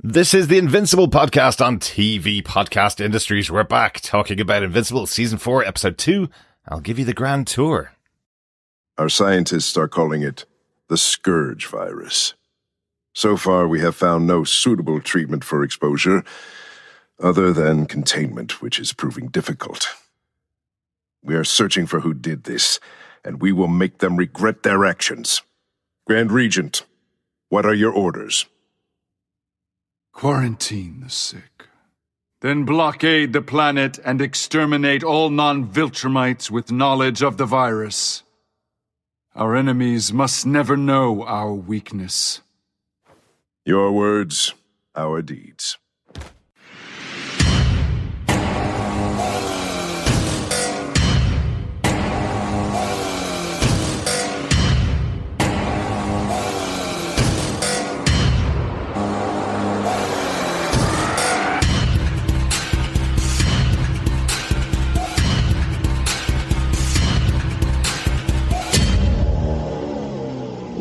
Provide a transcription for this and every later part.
This is the Invincible podcast on TV Podcast Industries. We're back talking about Invincible Season 4, Episode 2. I'll give you the grand tour. Our scientists are calling it the Scourge virus. So far, we have found no suitable treatment for exposure, other than containment, which is proving difficult. We are searching for who did this, and we will make them regret their actions. Grand Regent, what are your orders? Quarantine the sick. Then blockade the planet and exterminate all non-Viltrumites with knowledge of the virus. Our enemies must never know our weakness. Your words, our deeds.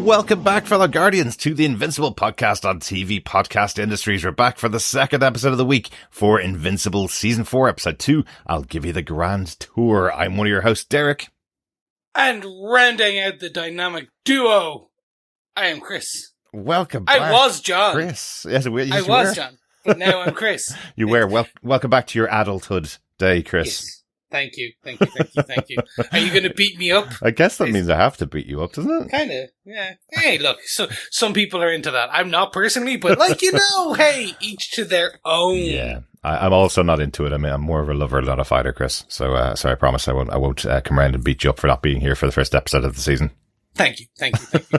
Welcome back, fellow Guardians, to the Invincible podcast on TV Podcast Industries. We're back for the second episode of the week for Invincible Season 4, Episode 2. I'll give you the grand tour. I'm one of your hosts, Derek. And rounding out the dynamic duo, I am Chris. Welcome back. I was John. Chris. Yes, I was John, but now I'm Chris. You were. Welcome back to your adulthood day, Chris. Yes. Thank you. Are you going to beat me up? I guess that means I have to beat you up, doesn't it? Kind of, yeah. Hey, look, so some people are into that. I'm not personally, but hey, each to their own. Yeah, I'm also not into it. I mean, I'm more of a lover, not a fighter, Chris. So I promise I won't come around and beat you up for not being here for the first episode of the season. Thank you.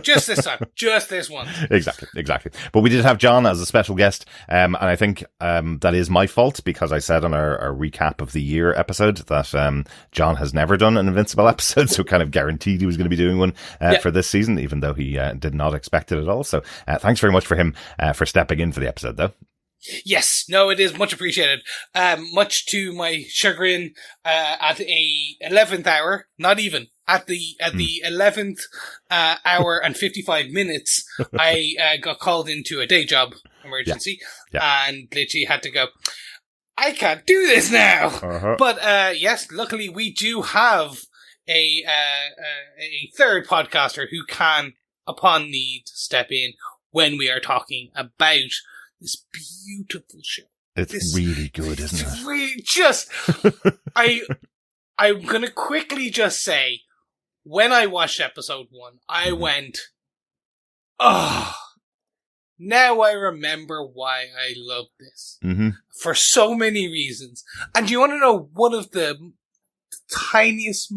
Just this time. Just this one. Exactly. But we did have John as a special guest, and I think that is my fault, because I said on our recap of the year episode that John has never done an Invincible episode, so kind of guaranteed he was going to be doing one for this season, even though he did not expect it at all. So thanks very much for him for stepping in for the episode, though. Yes, no, it is much appreciated. Much to my chagrin, at a 11th hour, not even at the 11th hour and 55 minutes, I got called into a day job emergency and literally had to go, I can't do this now. Uh-huh. But yes, luckily we do have a third podcaster who can, upon need, step in when we are talking about this beautiful show. It's really good, isn't it? Really, I'm going to quickly just say, when I watched episode 1, I went, oh, now I remember why I love this. Mm-hmm. For so many reasons. And do you want to know one of the tiniest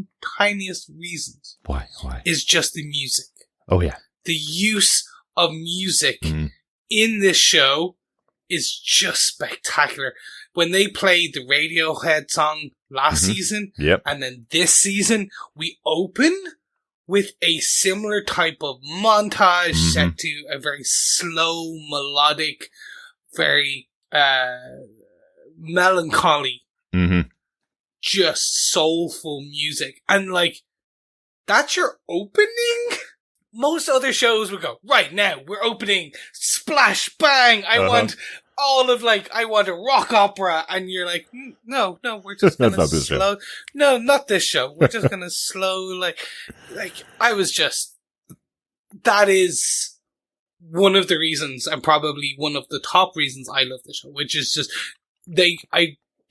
reasons? Why? Is just the music. Oh, yeah. The use of music in this show is just spectacular. When they played the Radiohead song last season, and then this season, we open with a similar type of montage set to a very slow, melodic, very melancholy, just soulful music. And that's your opening? Most other shows would go, right now, we're opening, splash, bang, I want a rock opera, and you're like, no, we're just gonna slow, no, not this show, we're just gonna slow, that is one of the reasons, and probably one of the top reasons I love the show, which is just, they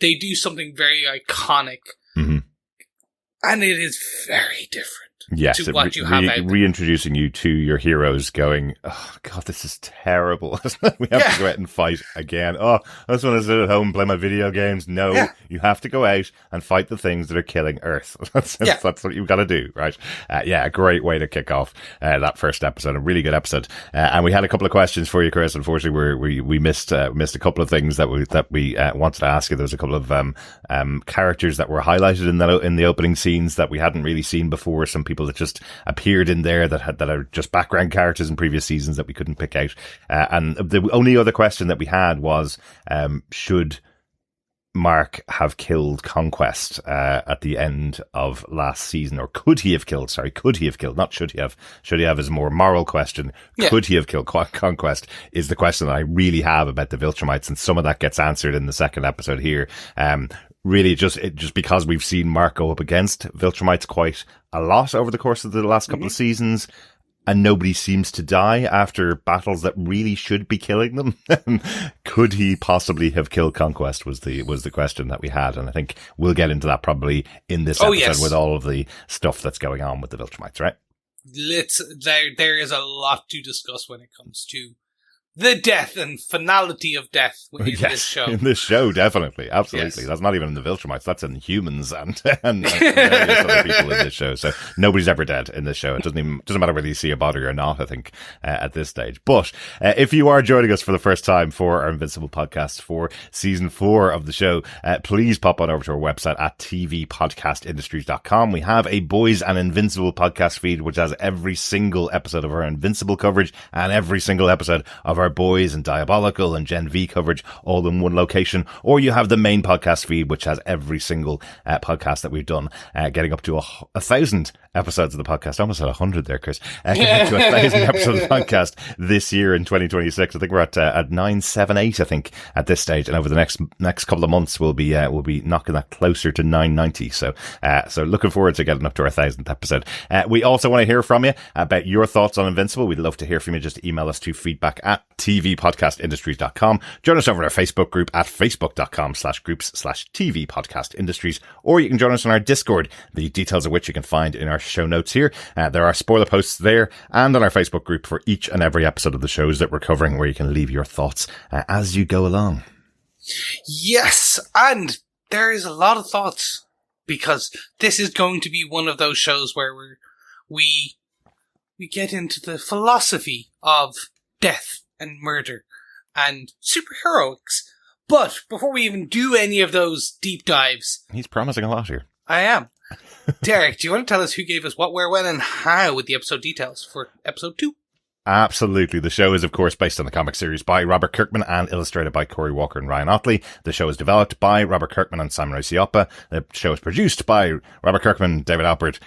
do something very iconic, and it is very different. Yes, to what you have out there. Reintroducing you to your heroes, going, oh god, this is terrible. We have to go out and fight again. Oh, I just want to sit at home and play my video games. No, you have to go out and fight the things that are killing Earth. That's what you've got to do, right? A great way to kick off that first episode. A really good episode. And we had a couple of questions for you, Chris. Unfortunately, we missed a couple of things that we wanted to ask you. There was a couple of characters that were highlighted in the opening scenes that we hadn't really seen before. Some people that just appeared in there that are just background characters in previous seasons that we couldn't pick out. And the only other question that we had was, should Mark have killed Conquest at the end of last season? Or could he have killed? Sorry, could he have killed? Not should he have. Should he have is a more moral question. Yeah. Could he have killed Conquest is the question that I really have about the Viltrumites, and some of that gets answered in the second episode here. Really, just because we've seen Mark go up against Viltrumites quite a lot over the course of the last couple of seasons, and nobody seems to die after battles that really should be killing them. Could he possibly have killed Conquest was the question that we had. And I think we'll get into that probably in this episode with all of the stuff that's going on with the Viltrumites, right? There is a lot to discuss when it comes to the death and finality of death in this show. In this show, definitely. Absolutely. Yes. That's not even in the Viltrumites. That's in humans and various other people in this show. So nobody's ever dead in this show. It doesn't matter whether you see a body or not, I think, at this stage. But if you are joining us for the first time for our Invincible podcast for season 4 of the show, please pop on over to our website at tvpodcastindustries.com. We have a Boys and Invincible podcast feed, which has every single episode of our Invincible coverage and every single episode of our Boys and Diabolical and Gen V coverage all in one location. Or you have the main podcast feed, which has every single podcast that we've done, getting up to 1,000 episodes of the podcast. I almost had 100 there, Chris. Getting up to 1,000 episodes of the podcast this year in 2026. I think we're at 978, I think, at this stage. And over the next couple of months, we'll be knocking that closer to 990. So looking forward to getting up to our 1,000th episode. We also want to hear from you about your thoughts on Invincible. We'd love to hear from you. Just email us to feedback at tvpodcastindustries.com. Join us over at our Facebook group at facebook.com/groups/tvpodcastindustries, or you can join us on our Discord, the details of which you can find in our show notes here. There are spoiler posts there and on our Facebook group for each and every episode of the shows that we're covering, where you can leave your thoughts as you go along. Yes, and there is a lot of thoughts, because this is going to be one of those shows where we get into the philosophy of death and murder and superheroics. But before we even do any of those deep dives... He's promising a lot here. I am. Derek, do you want to tell us who gave us what, where, when, and how with the episode details for episode 2? Absolutely. The show is, of course, based on the comic series by Robert Kirkman and illustrated by Cory Walker and Ryan Ottley. The show is developed by Robert Kirkman and Simon Racioppa. The show is produced by Robert Kirkman, David Alpert,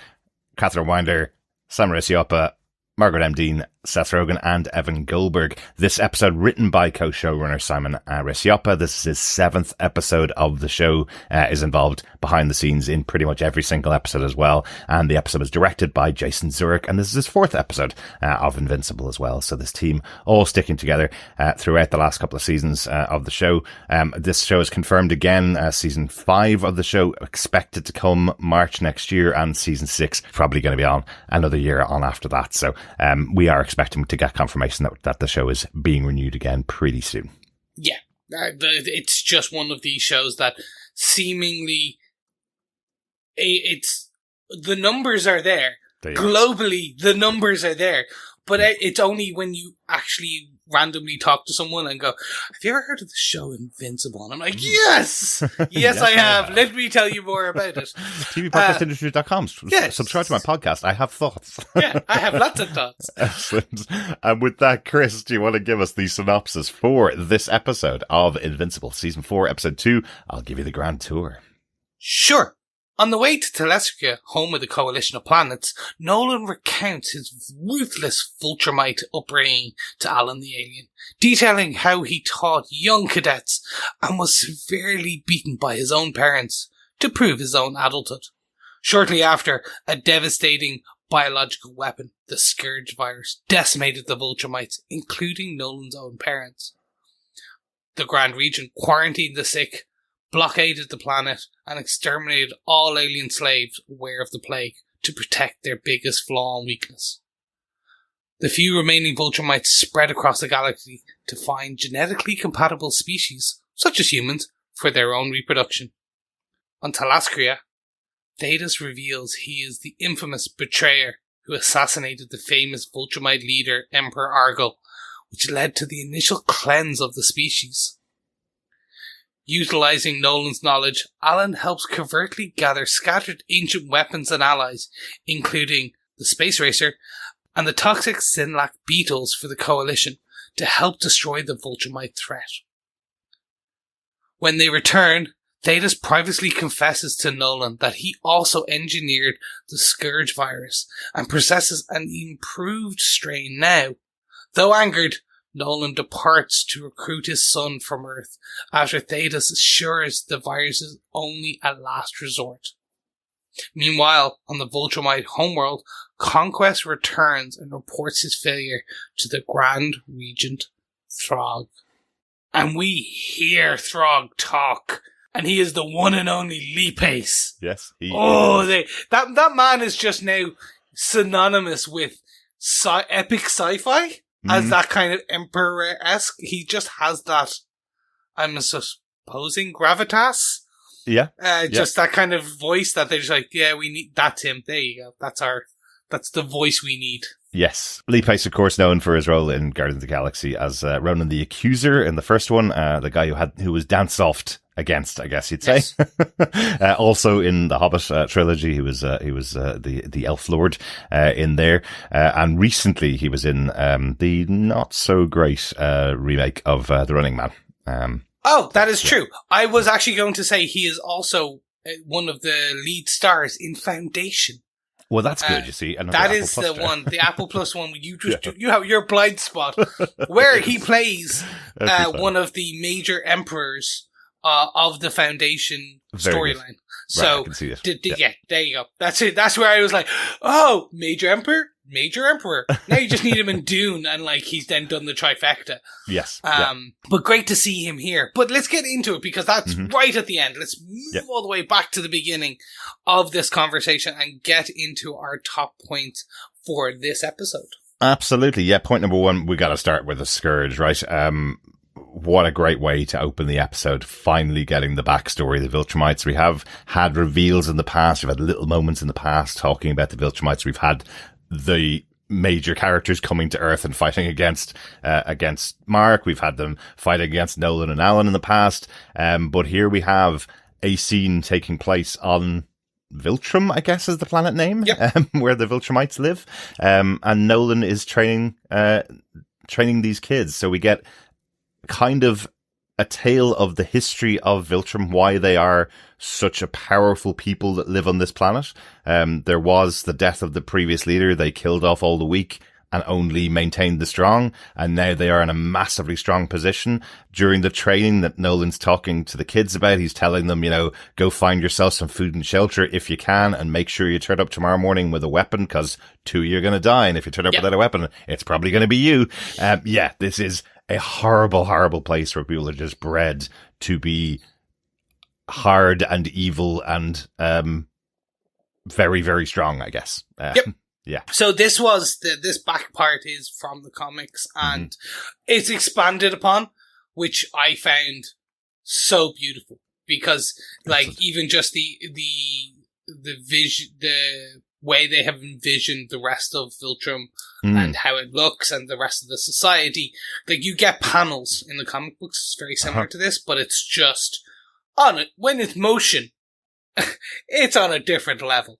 Catherine Winder, Simon Racioppa, Margaret M. Dean, Seth Rogen, and Evan Goldberg. This episode written by co-showrunner Simon Racioppa. This is his 7th episode of the show, is involved behind the scenes in pretty much every single episode as well. And the episode is directed by Jason Zurek, and this is his 4th episode of Invincible as well. So this team all sticking together throughout the last couple of seasons of the show. This show is confirmed again, season 5 of the show expected to come March next year, and season 6 probably going to be on another year on after that. So we are expecting to get confirmation that the show is being renewed again pretty soon. Yeah, it's just one of these shows that seemingly it's the numbers are there. Globally, the numbers are there, but it's only when you actually randomly talk to someone and go, have you ever heard of the show Invincible? And I'm like, yes, yes, I have. Let me tell you more about it. tvpodcastindustries.com. Yes. Subscribe to my podcast. I have thoughts. Yeah, I have lots of thoughts. Excellent. And with that, Chris, do you want to give us the synopsis for this episode of Invincible, season 4, episode 2? I'll give you the grand tour. Sure. On the way to Talescria, home of the coalition of planets, Nolan recounts his ruthless Viltrumite upbringing to Alan the alien, detailing how he taught young cadets and was severely beaten by his own parents to prove his own adulthood. Shortly after, a devastating biological weapon, the Scourge virus, decimated the Viltrumites, including Nolan's own parents. The Grand Regent quarantined the sick, blockaded the planet, and exterminated all alien slaves aware of the plague to protect their biggest flaw and weakness. The few remaining Viltrumites spread across the galaxy to find genetically compatible species, such as humans, for their own reproduction. On Talescria, Thetis reveals he is the infamous betrayer who assassinated the famous Viltrumite leader Emperor Argyle, which led to the initial cleanse of the species. Utilizing Nolan's knowledge, Alan helps covertly gather scattered ancient weapons and allies, including the Space Racer and the toxic Sinlac beetles for the Coalition, to help destroy the Viltrumite threat. When they return, Thetis privately confesses to Nolan that he also engineered the Scourge virus and possesses an improved strain now. Though angered, Nolan departs to recruit his son from Earth after Thetis assures the virus is only a last resort. Meanwhile, on the Viltrumite homeworld, Conquest returns and reports his failure to the Grand Regent, Throg. And we hear Throg talk, and he is the one and only Lipace. Yes, he that man is just now synonymous with epic sci-fi, as that kind of Emperor-esque. He just has that, I'm supposing, gravitas. Yeah. Just that kind of voice that they're just like, yeah, we need, that's him. There you go. That's the voice we need. Yes. Lipace, of course, known for his role in Guardians of the Galaxy as Ronan the Accuser in the first one, the guy who was danced off against, I guess you'd say. Yes. Also in the Hobbit trilogy, he was the Elf Lord in there, and recently he was in the not so great remake of The Running Man. Oh, that is true. I was actually going to say he is also one of the lead stars in Foundation. Well, that's good, you see. That is the one, the Apple Plus one. You have your blind spot where he plays one of the major emperors of the Foundation storyline. So, right, I can see it. Yeah, there you go. That's it. That's where I was like, oh, Major Emperor. Now you just need him in Dune, and like he's then done the trifecta. Yes. But great to see him here. But let's get into it because that's right at the end. Let's move all the way back to the beginning of this conversation and get into our top points for this episode. Absolutely. Yeah. Point number one, we got to start with the Scourge, right? What a great way to open the episode, finally getting the backstory of the Viltrumites. We have had reveals in the past. We've had little moments in the past talking about the Viltrumites. We've had the major characters coming to Earth and fighting against Mark. We've had them fighting against Nolan and Alan in the past. But here we have a scene taking place on Viltrum, I guess is the planet name, where the Viltrumites live. And Nolan is training these kids. So we get kind of a tale of the history of Viltrum, why they are such a powerful people that live on this planet. There was the death of the previous leader. They killed off all the weak and only maintained the strong. And now they are in a massively strong position. During the training that Nolan's talking to the kids about, he's telling them, go find yourself some food and shelter if you can, and make sure you turn up tomorrow morning with a weapon, because you're going to die. And if you turn up without a weapon, it's probably going to be you. This is a horrible, horrible place where people are just bred to be hard and evil and very, very strong, I guess. Yeah. So this was this back part is from the comics, and it's expanded upon, which I found so beautiful because, like, even just the vision, the way they have envisioned the rest of Viltrum and how it looks and the rest of the society. Like, you get panels in the comic books, it's very similar to this, but it's just on it when it's motion. It's on a different level.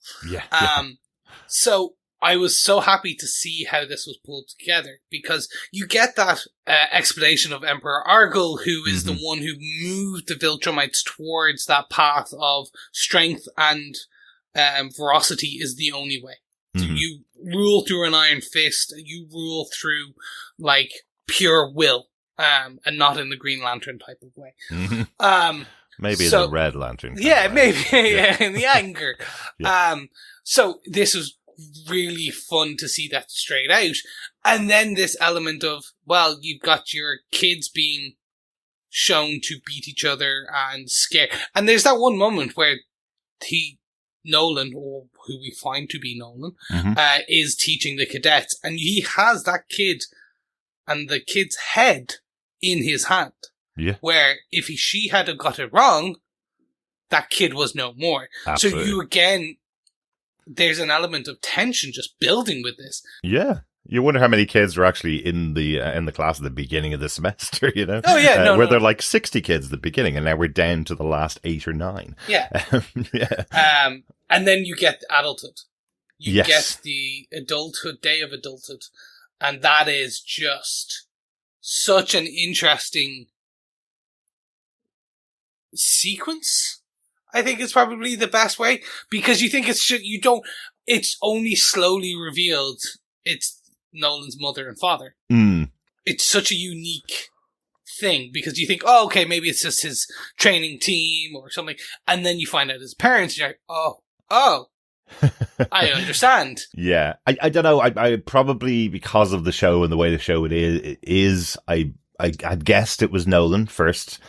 So I was so happy to see how this was pulled together, because you get that explanation of Emperor Argyll, who is the one who moved the Viltrumites towards that path of strength and ferocity is the only way. So you rule through an iron fist, you rule through, like, pure will, and not in the Green Lantern type of way. Maybe in the Red Lantern. Maybe in the anger. So this was really fun to see that straight out. And then this element of, well, you've got your kids being shown to beat each other and scare. And there's that one moment where Nolan, or who we find to be Nolan, is teaching the cadets, and he has that kid and the kid's head in his hand. Where if she had got it wrong, that kid was no more. Absolutely. So you again, there's an element of tension just building with this. Yeah. You wonder how many kids were actually in the class at the beginning of the semester, Oh, yeah. Where there are like 60 kids at the beginning, and now we're down to the last 8 or 9. And then you get adulthood. You get the adulthood, day of adulthood. And that is just such an interesting sequence, I think is probably the best way, because you think it's only slowly revealed it's Nolan's mother and father. It's such a unique thing, because you think, oh, okay, maybe it's just his training team or something, and then you find out his parents, and you're like, oh, I understand. Yeah, I don't know. I probably, because of the show and the way the show I guessed it was Nolan first.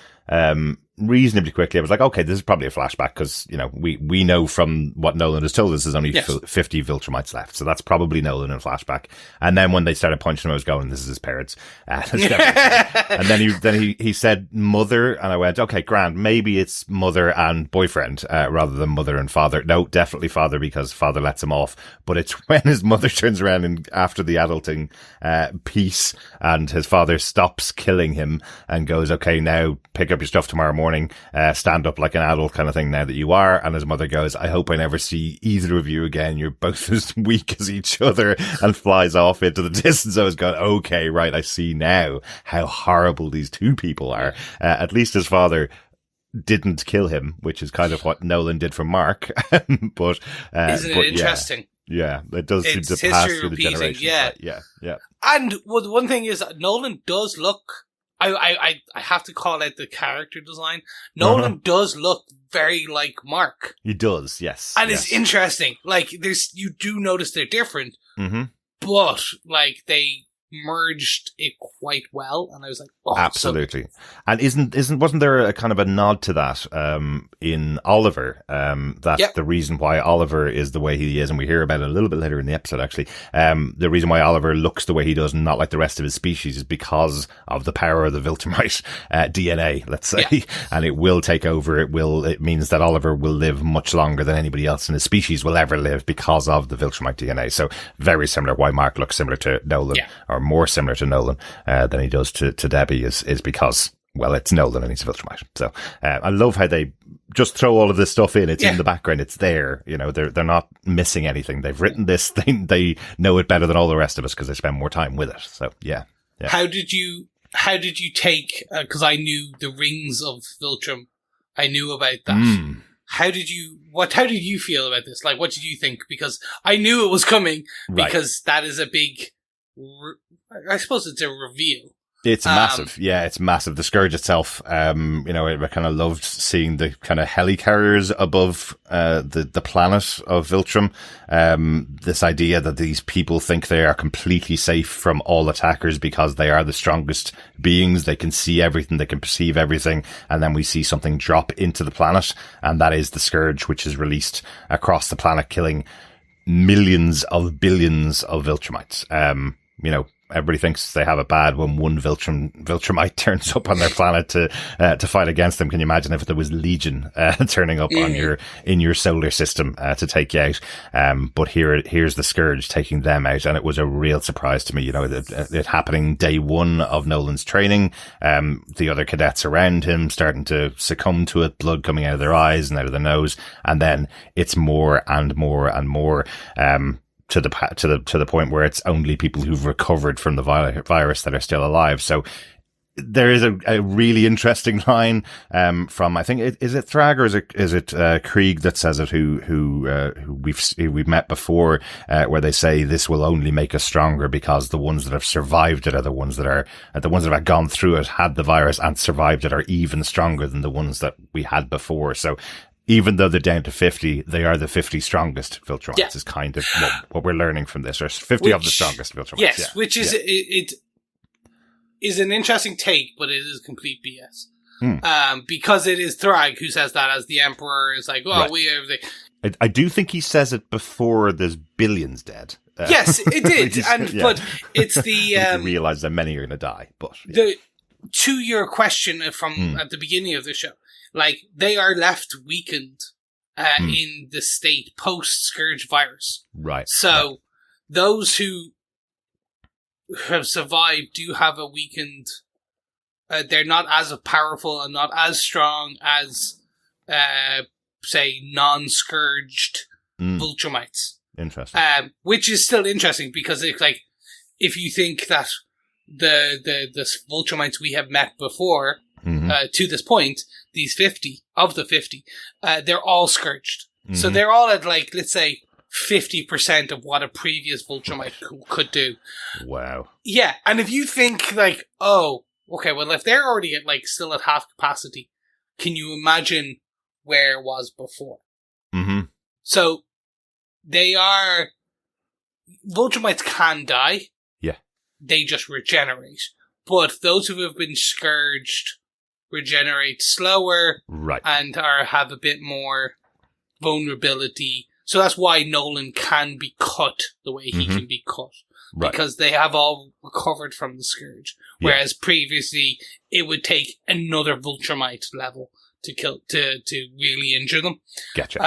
Reasonably quickly, I was like, okay, this is probably a flashback, because, you know, we know from what Nolan has told us there's only 50 Viltrumites left, so that's probably Nolan in flashback. And then when they started punching him, I was going, this is his parents. And then he said mother, and I went, okay, grand, maybe it's mother and boyfriend, rather than mother and father. No, definitely father, because father lets him off. But it's when his mother turns around and after the adulting piece, and his father stops killing him and goes, okay, now pick up your stuff tomorrow morning. Stand up like an adult kind of thing now that you are. And his mother goes, I hope I never see either of you again. You're both as weak as each other, and flies off into the distance. I was going, okay, right. I see now how horrible these two people are. At least his father didn't kill him, which is kind of what Nolan did for Mark. But isn't it interesting? Yeah, it does seem to pass through the generations. Yeah. And one thing is, Nolan does look, I have to call out the character design. Nolan does look very like Mark. He does, yes. And it's interesting. Like, you do notice they're different, but, like, they merged it quite well, and I was like, oh, absolutely. And wasn't there a kind of a nod to that in Oliver, that the reason why Oliver is the way he is, and we hear about it a little bit later in the episode, actually, the reason why Oliver looks the way he does and not like the rest of his species is because of the power of the Viltrumite DNA, let's say. And it will take over. It means that Oliver will live much longer than anybody else in his species will ever live, because of the Viltrumite DNA. So very similar. Why Mark looks similar to Nolan, or more similar to Nolan than he does to Debbie is because, well, it's Nolan and he's a Viltrumite. So I love how they just throw all of this stuff in. It's in the background. It's there. You know, they're not missing anything. They've written this. They know it better than all the rest of us because they spend more time with it. So yeah. How did you take? Because I knew the rings of Viltrum. I knew about that. How did you feel about this? Like, what did you think? Because I knew it was coming, because that is a big, I suppose it's a reveal. It's massive. Yeah, it's massive. The Scourge itself, I kind of loved seeing the kind of helicarriers above the planet of Viltrum. This idea that these people think they are completely safe from all attackers because they are the strongest beings. They can see everything. They can perceive everything. And then we see something drop into the planet, and that is the Scourge, which is released across the planet, killing millions of billions of Viltrumites. Everybody thinks they have it bad when one Viltrumite turns up on their planet to fight against them. Can you imagine if there was Legion turning up in your solar system to take you out? But here's the Scourge taking them out, and it was a real surprise to me. You know, it happening day one of Nolan's training. The other cadets around him starting to succumb to it, blood coming out of their eyes and out of their nose, and then it's more and more and more. To the point where it's only people who've recovered from the virus that are still alive. So there is a really interesting line from, I think, is it Thrag or is it Krieg that says it, who we've met before, where they say this will only make us stronger because the ones that have survived it are the ones that have gone through it, had the virus and survived it, are even stronger than the ones that we had before. So even though they're down to 50, they are the 50 strongest Viltrumites, is kind of what we're learning from this, or 50 of the strongest Viltrumites. Yes, which is, it is an interesting take, but it is complete BS. Because it is Thrag who says that, as the Emperor is like, we have the... I do think he says it before there's billions dead. Yes, it did. But it's the... you realise that many are going to die, but... To your question from at the beginning of the show, like, they are left weakened in the state post-Scourge virus. Right. So those who have survived do have a weakened... they're not as powerful and not as strong as, say, non-Scourged Viltrumites. Interesting. Which is still interesting, because it's like, if you think that the Viltrumites we have met before to this point, these 50, of the 50, they're all scourged. So they're all at, like, let's say, 50% of what a previous Viltrumite could do. Wow. Yeah, and if you think, like, oh, okay, well, if they're already at, like, still at half capacity, can you imagine where it was before? Mm-hmm. So, Viltrumites can die. Yeah. They just regenerate. But those who have been scourged regenerate slower. Right. And have a bit more vulnerability. So that's why Nolan can be cut the way he can be cut. Right. Because they have all recovered from the Scourge. Whereas previously, it would take another Viltrumite level to really injure them. Gotcha.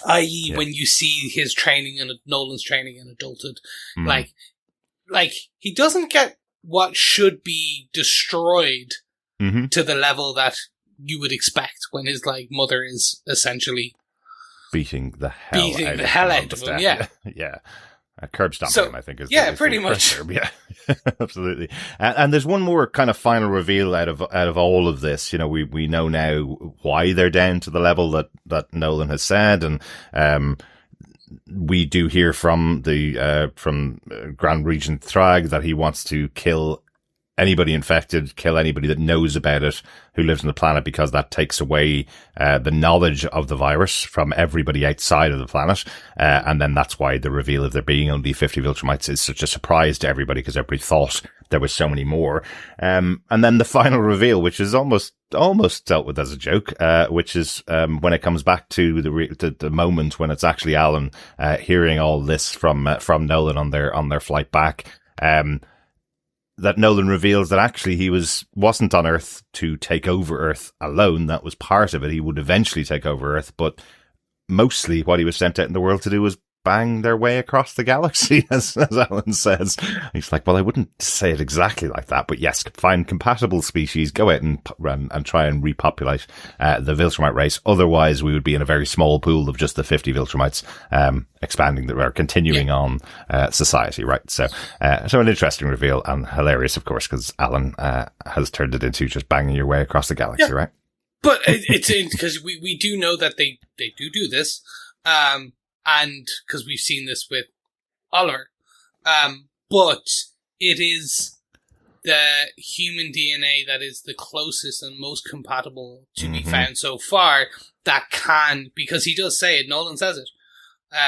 I.e., when you see his training and Nolan's training in adulthood, like he doesn't get what should be destroyed to the level that you would expect when his like mother is essentially beating the hell out of him. Yeah. Yeah. Curb stomping him, I think. Is pretty much. Term. Yeah, absolutely. And there's one more kind of final reveal out of all of this. You know, we know now why they're down to the level that Nolan has said, and we do hear from the Grand Regent Thrag that he wants to kill anybody infected, kill anybody that knows about it, who lives on the planet, because that takes away the knowledge of the virus from everybody outside of the planet. And then that's why the reveal of there being only 50 Viltrumites is such a surprise to everybody, because everybody thought there was so many more. And then the final reveal, which is almost dealt with as a joke, which is when it comes back to the moment when it's actually Alan hearing all this from Nolan on their flight back. That Nolan reveals that actually he wasn't on Earth to take over Earth alone. That was part of it. He would eventually take over Earth, but mostly what he was sent out in the world to do was bang their way across the galaxy, as Alan says. He's like, well, I wouldn't say it exactly like that, but yes, find compatible species, go out and try and repopulate the Viltrumite race. Otherwise, we would be in a very small pool of just the 50 Viltrumites, continuing on society, right? So an interesting reveal, and hilarious, of course, because Alan has turned it into just banging your way across the galaxy, right? But it's because we do know that they do this. And because we've seen this with Oliver. But it is the human DNA that is the closest and most compatible to be found so far that can, because he does say it, Nolan says it,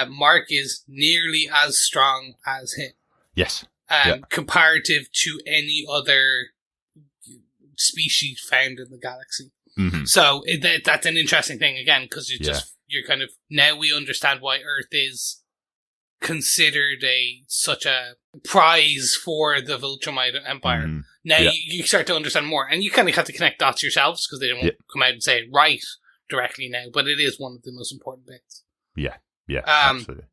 Mark is nearly as strong as him. Yes. Comparative to any other species found in the galaxy. Mm-hmm. So that's an interesting thing, again, because you're kind of, now we understand why Earth is considered such a prize for the Viltrumite Empire. Mm-hmm. Now you start to understand more, and you kind of have to connect dots yourselves, because they don't come out and say it right directly now, but it is one of the most important bits. Yeah, absolutely.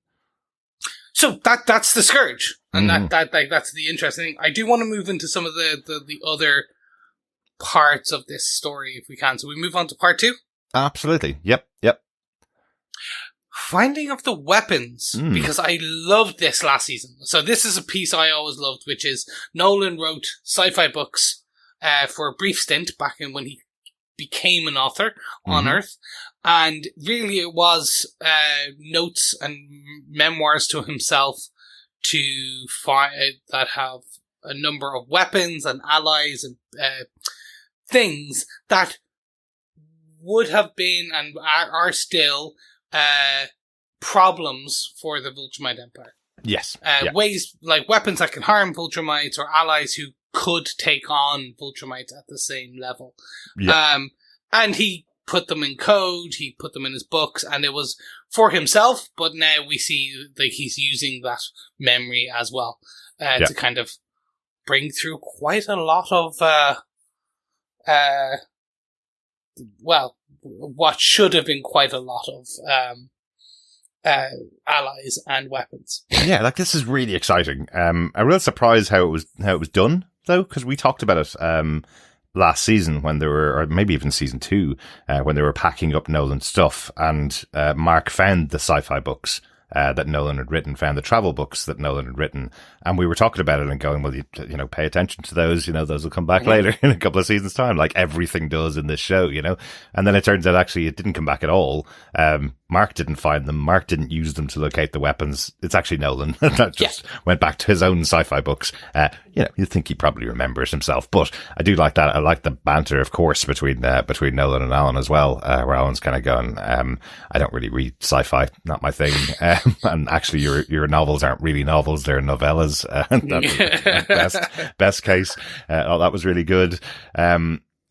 So that's the Scourge, and that's the interesting thing. I do want to move into some of the other parts of this story if we can. So we move on to part 2? Absolutely. Yep. Finding of the weapons, because I loved this last season. So this is a piece I always loved, which is Nolan wrote sci-fi books for a brief stint back in when he became an author on Earth. And really it was notes and memoirs to himself to find that have a number of weapons and allies and things that would have been and are still problems for the Viltrumite Empire. Yes. Ways like weapons that can harm Viltrumites, or allies who could take on Viltrumites at the same level. Yeah. And he put them in code, he put them in his books, and it was for himself, but now we see like he's using that memory as well to kind of bring through quite a lot of what should have been quite a lot of allies and weapons. Yeah, like this is really exciting. I'm real surprised how it was done though, because we talked about it last season when they were, or maybe even season 2, when they were packing up Nolan's stuff, and Mark found the sci-fi books that Nolan had written, found the travel books that Nolan had written, and we were talking about it and going, well, you know, pay attention to those, you know, those will come back later in a couple of seasons' time, like everything does in this show, you know. And then it turns out actually it didn't come back at all. Mark didn't find them. Mark didn't use them to locate the weapons. It's actually Nolan that just went back to his own sci-fi books. You know, you'd think he probably remembers himself, but I do like that. I like the banter, of course, between Nolan and Alan as well, where Alan's kind of going, I don't really read sci-fi, not my thing. And actually your novels aren't really novels, they're novellas. Best case. That was really good.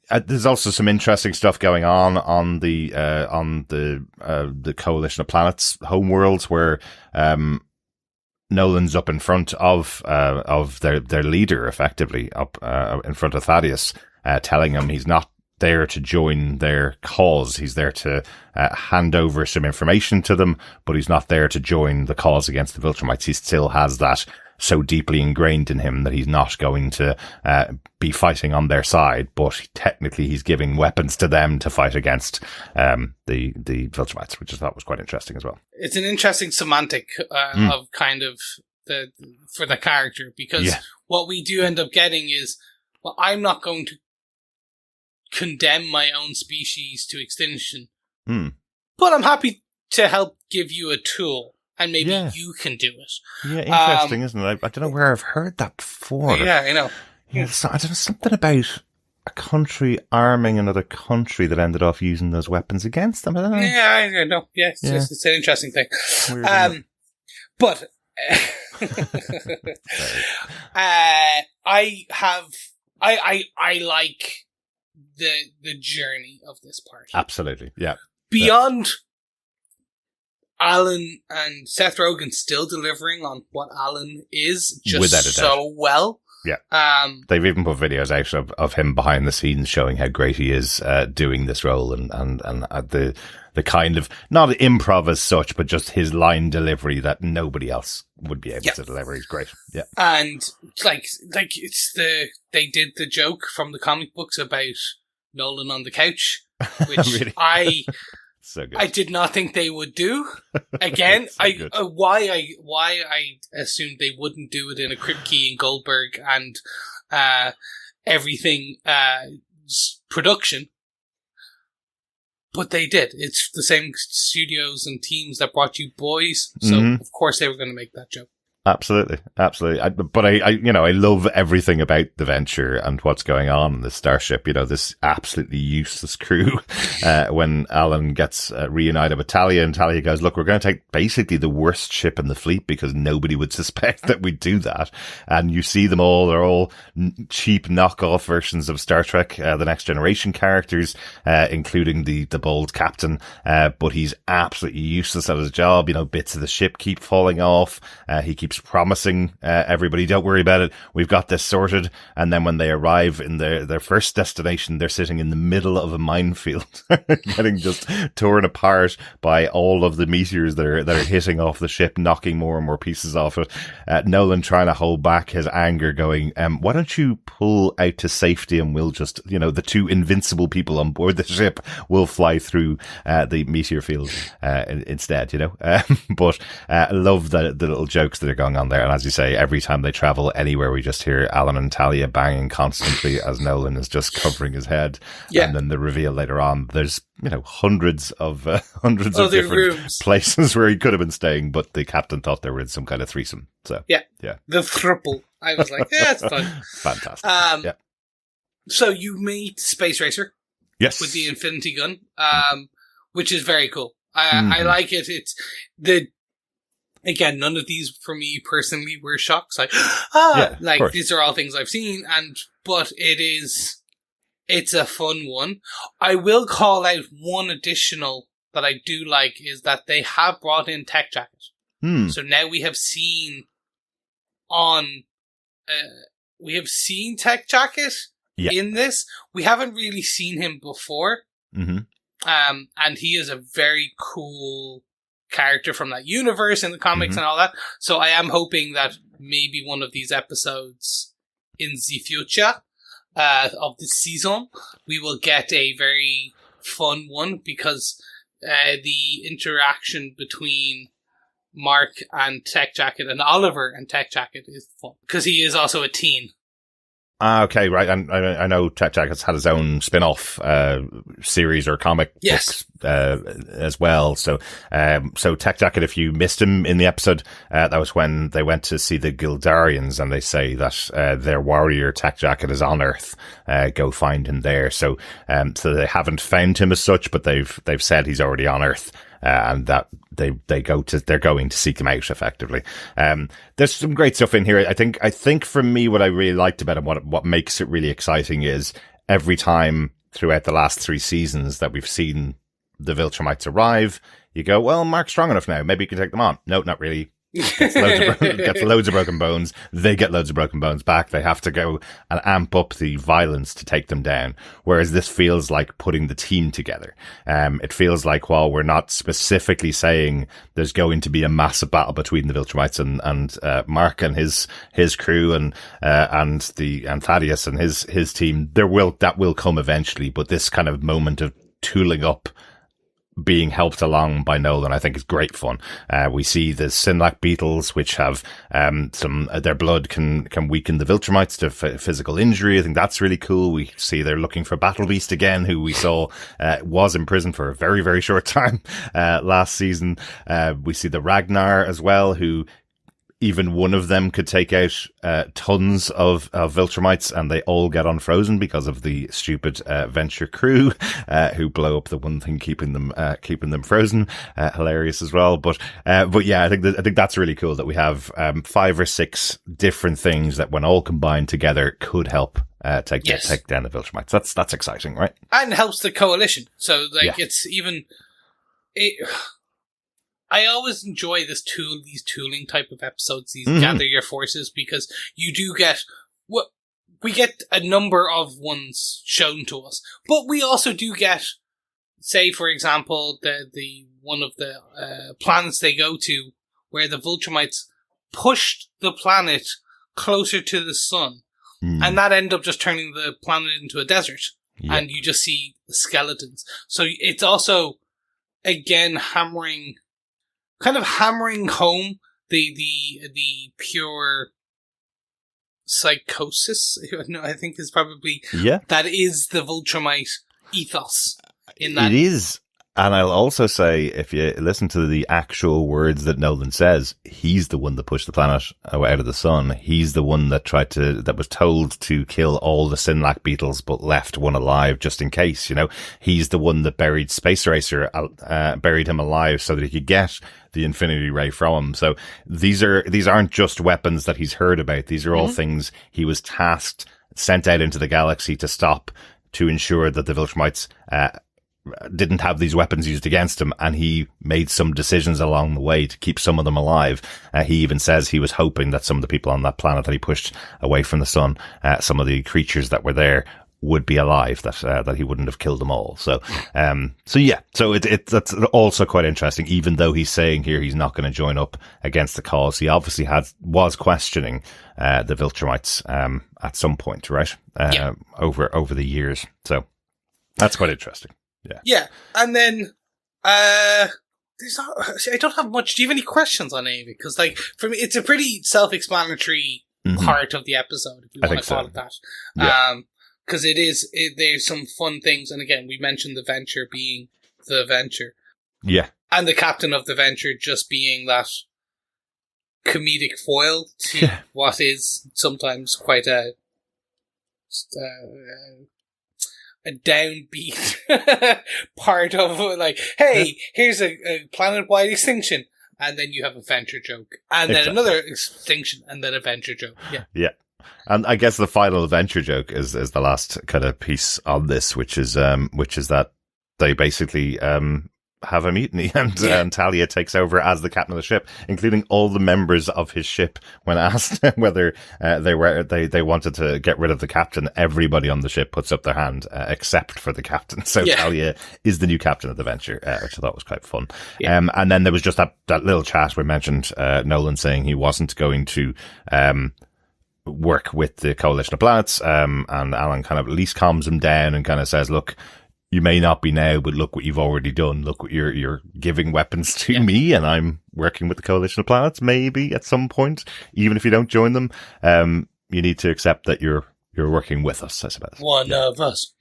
There's also some interesting stuff going on the Coalition of Planets homeworlds, where Nolan's up in front of their leader, effectively up in front of Thaddeus, telling him he's not there to join their cause. He's there to hand over some information to them, but he's not there to join the cause against the Viltrumites. He still has that so deeply ingrained in him that he's not going to be fighting on their side, but technically he's giving weapons to them to fight against the Viltrumites, which I thought was quite interesting as well. It's an interesting semantic of kind of for the character, because what we do end up getting is, well, I'm not going to condemn my own species to extinction, but I'm happy to help give you a tool. And maybe you can do it. Yeah, interesting, isn't it? I don't know where I've heard that before. Yeah, I know. Yeah, I don't know, something about a country arming another country that ended up using those weapons against them. I don't know. Yeah, I know. Yeah, it's an interesting thing. But I like the journey of this party. Absolutely, yeah. Beyond Alan and Seth Rogen still delivering on what Alan is just so well. Yeah. They've even put videos out of him behind the scenes showing how great he is doing this role and the kind of, not improv as such, but just his line delivery that nobody else would be able to deliver. He's great. Yeah. And like it's they did the joke from the comic books about Nolan on the couch, which really? So good. I did not think they would do. Again, why I assumed they wouldn't do it in a Kripke and Goldberg and everything production, but they did. It's the same studios and teams that brought you Boys, so of course they were going to make that joke. Absolutely. But I love everything about the venture and what's going on in the starship. You know, this absolutely useless crew. When Alan gets reunited with Talia, and Talia goes, "Look, we're going to take basically the worst ship in the fleet because nobody would suspect that we'd do that." And you see them all; they're all cheap knockoff versions of Star Trek, the Next Generation characters, including the bold captain. But he's absolutely useless at his job. You know, bits of the ship keep falling off. He keeps promising everybody, don't worry about it, we've got this sorted, and then when they arrive in their first destination, they're sitting in the middle of a minefield getting just torn apart by all of the meteors that are hitting off the ship, knocking more and more pieces off it. Nolan trying to hold back his anger, going, why don't you pull out to safety and we'll just, you know, the two invincible people on board the ship will fly through the meteor field instead, you know. But I love the little jokes that are going on there, and as you say, every time they travel anywhere, we just hear Alan and Talia banging constantly as Nolan is just covering his head. And then the reveal later on, there's, you know, hundreds of different rooms, places where he could have been staying, but the captain thought they were in some kind of threesome. So yeah, the thruple. I was like, yeah, it's fun. Fantastic. So you meet Space Racer, with the Infinity Gun, which is very cool. I like it. It's again, none of these for me personally were shocks. Like, these are all things I've seen, but it's a fun one. I will call out one additional that I do like is that they have brought in Tech Jacket. So now we have seen Tech Jacket in this. We haven't really seen him before. And he is a very cool character from that universe in the comics and all that. So I am hoping that maybe one of these episodes in the future of this season, we will get a very fun one, because the interaction between Mark and Tech Jacket and Oliver and Tech Jacket is fun because he is also a teen. Okay, right. And I know Tech Jacket's had his own spin-off series or comic books as well. So Tech Jacket, if you missed him in the episode, that was when they went to see the Gildarians, and they say that their warrior Tech Jacket is on Earth. Go find him there. So they haven't found him as such, but they've said he's already on Earth. And that they're going to seek him out effectively. There's some great stuff in here. I think for me, what I really liked about it, what makes it really exciting is every time throughout the last 3 seasons that we've seen the Viltrumites arrive, you go, well, Mark's strong enough now. Maybe you can take them on. No, not really. Gets loads of broken bones. They get loads of broken bones back. They have to go and amp up the violence to take them down. Whereas this feels like putting the team together. It feels like while we're not specifically saying there's going to be a massive battle between the Viltrumites and Mark and his crew and Thaddeus and his team, that will come eventually. But this kind of moment of tooling up, being helped along by Nolan, I think is great fun. We see the Sinlac beetles, which have their blood can weaken the Viltrumites to physical injury. I think that's really cool. We see they're looking for Battle Beast again, who we saw was in prison for a very, very short time last season. We see the Ragnar as well, who even one of them could take out tons of Viltrumites, and they all get unfrozen because of the stupid Venture crew who blow up the one thing keeping them frozen. Hilarious as well. But yeah, I think that's really cool that we have 5 or 6 different things that, when all combined together, could help take down the Viltrumites. That's exciting, right? And helps the coalition. So it's even I always enjoy these tooling type of episodes, these gather your forces, because you do get we get a number of ones shown to us, but we also do get, say for example, the one of the planets they go to where the Viltrumites pushed the planet closer to the sun, and that ended up just turning the planet into a desert, and you just see the skeletons. So it's also again hammering home the pure psychosis, I think is probably, that is the Viltrumite ethos in that. It is. And I'll also say, if you listen to the actual words that Nolan says, he's the one that pushed the planet out of the sun. He's the one that was told to kill all the Sinlac beetles, but left one alive just in case, He's the one that buried Space Racer, buried him alive so that he could get the Infinity Ray from him. So these aren't just weapons that he's heard about. These are all things he was tasked, sent out into the galaxy to stop, to ensure that the Viltrumites, didn't have these weapons used against him, and he made some decisions along the way to keep some of them alive. He even says he was hoping that some of the people on that planet that he pushed away from the sun, some of the creatures that were there, would be alive, that he wouldn't have killed them all. So that's also quite interesting. Even though he's saying here he's not going to join up against the cause, he obviously was questioning the Viltrumites at some point, right? Over the years. So that's quite interesting. Yeah, and then I don't have much. Do you have any questions on any of it? Because, for me, it's a pretty self-explanatory part of the episode, if you want to call it that. Because there's some fun things, and again, we mentioned the Venture being the Venture. Yeah. And the captain of the Venture just being that comedic foil to what is sometimes quite a downbeat part of, hey, here's a planet-wide extinction, and then you have a Venture joke, and then another extinction, and then a Venture joke. Yeah. And I guess the final Venture joke is the last kind of piece on this, which is that they basically have a mutiny, and Talia takes over as the captain of the ship, including all the members of his ship. When asked whether they wanted to get rid of the captain, everybody on the ship puts up their hand except for the captain. So Talia is the new captain of the Venture, which I thought was quite fun. And then there was just that little chat where we mentioned Nolan saying he wasn't going to work with the Coalition of Planets, and Alan kind of at least calms him down and kind of says, look, you may not be now, but look what you've already done. Look what you're giving weapons to me, and I'm working with the Coalition of Planets. Maybe at some point, even if you don't join them, you need to accept that you're working with us, I suppose. One of us.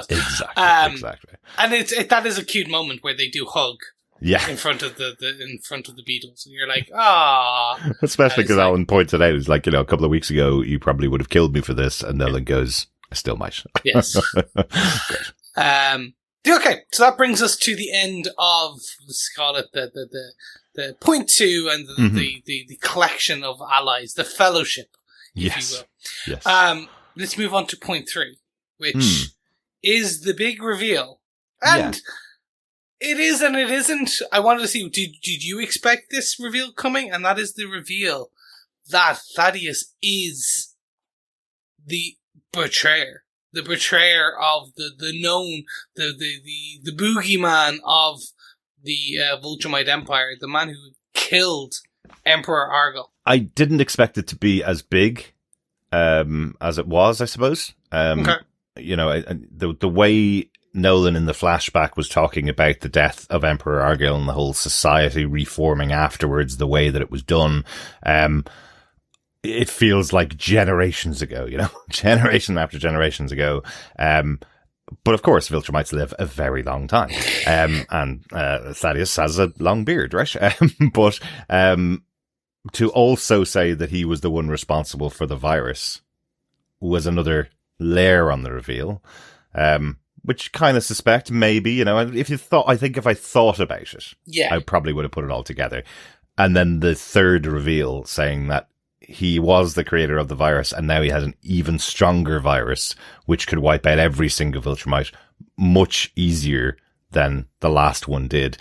Exactly. And that is a cute moment where they do hug. Yeah. In front of the Beatles. And you're like, ah. Especially because Alan pointed out, it's like, a couple of weeks ago, you probably would have killed me for this. And Nolan goes, I still might. Yes. Great. Okay. So that brings us to the end of, let's call it the point 2 and the collection of allies, the fellowship, if you will. Yes. Let's move on to point 3, which is the big reveal. And it is and it isn't. I wanted to see, did you expect this reveal coming? And that is the reveal that Thaddeus is the betrayer. The betrayer of the known, the boogeyman of the Viltrumite Empire, the man who killed Emperor Argyll. I didn't expect it to be as big as it was, I suppose. Okay. The way Nolan in the flashback was talking about the death of Emperor Argyll and the whole society reforming afterwards, the way that it was done. It feels like generations ago, generation after generations ago. But of course, Viltrumites live a very long time. And Thaddeus has a long beard, right? But to also say that he was the one responsible for the virus was another layer on the reveal. Which kind of suspect, maybe, I think if I thought about it, I probably would have put it all together. And then the third reveal saying that he was the creator of the virus and now he has an even stronger virus, which could wipe out every single Viltrumite much easier than the last one did.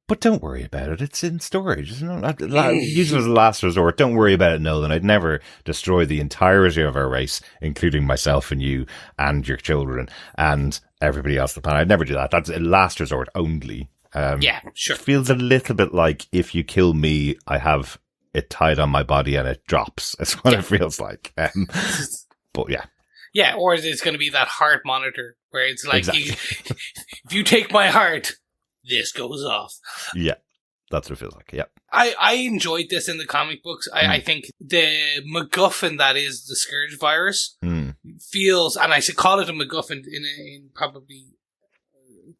But don't worry about it. It's in storage. Use it as a last resort. Don't worry about it, Nolan. I'd never destroy the entirety of our race, including myself and you and your children and everybody else on the planet. I'd never do that. That's a last resort only. Sure. It feels a little bit like if you kill me, I have it tied on my body and it drops. That's what it feels like. But yeah. Yeah, or it's going to be that heart monitor where it's like, exactly. if you take my heart, this goes off. Yeah, that's what it feels like. Yeah. I enjoyed this in the comic books. I think the MacGuffin that is the Scourge virus feels, and I should call it a MacGuffin in probably